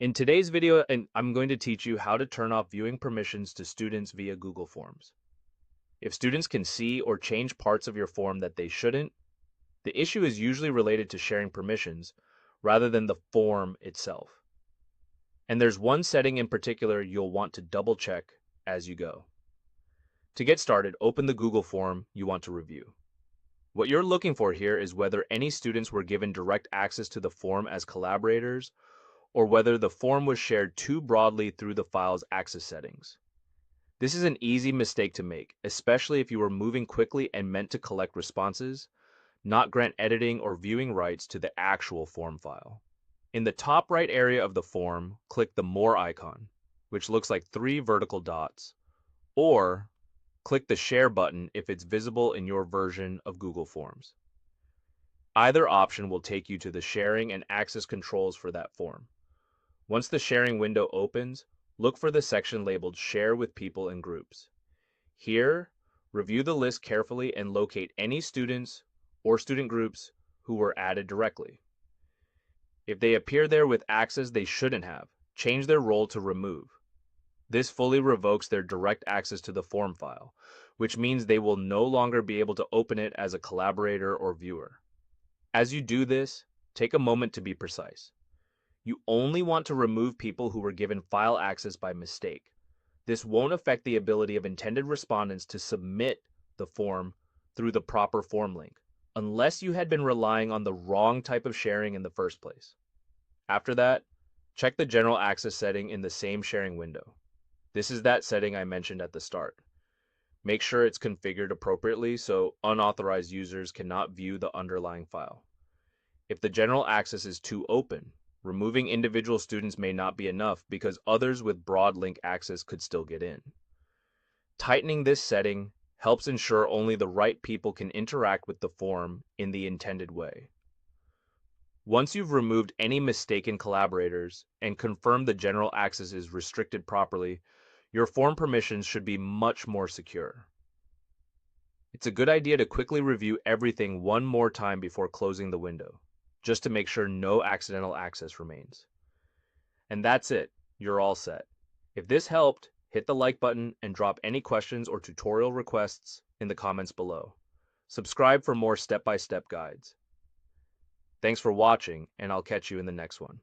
In today's video, I'm going to teach you how to turn off viewing permissions to students via Google Forms. If students can see or change parts of your form that they shouldn't, the issue is usually related to sharing permissions rather than the form itself. And there's one setting in particular you'll want to double check as you go. To get started, open the Google form you want to review. What you're looking for here is whether any students were given direct access to the form as collaborators or whether the form was shared too broadly through the file's access settings. This is an easy mistake to make, especially if you are moving quickly and meant to collect responses, not grant editing or viewing rights to the actual form file. In the top right area of the form, click the More icon, which looks like three vertical dots, or click the Share button if it's visible in your version of Google Forms. Either option will take you to the sharing and access controls for that form. Once the sharing window opens, look for the section labeled Share with People and Groups. Here, review the list carefully and locate any students or student groups who were added directly. If they appear there with access they shouldn't have, change their role to Remove. This fully revokes their direct access to the form file, which means they will no longer be able to open it as a collaborator or viewer. As you do this, take a moment to be precise. You only want to remove people who were given file access by mistake. This won't affect the ability of intended respondents to submit the form through the proper form link, unless you had been relying on the wrong type of sharing in the first place. After that, check the general access setting in the same sharing window. This is that setting I mentioned at the start. Make sure it's configured appropriately so unauthorized users cannot view the underlying file. If the general access is too open, removing individual students may not be enough because others with broad link access could still get in. Tightening this setting helps ensure only the right people can interact with the form in the intended way. Once you've removed any mistaken collaborators and confirmed the general access is restricted properly, your form permissions should be much more secure. It's a good idea to quickly review everything one more time before closing the window, just to make sure no accidental access remains. And that's it. You're all set. If this helped, hit the like button and drop any questions or tutorial requests in the comments below. Subscribe for more step-by-step guides. Thanks for watching, and I'll catch you in the next one.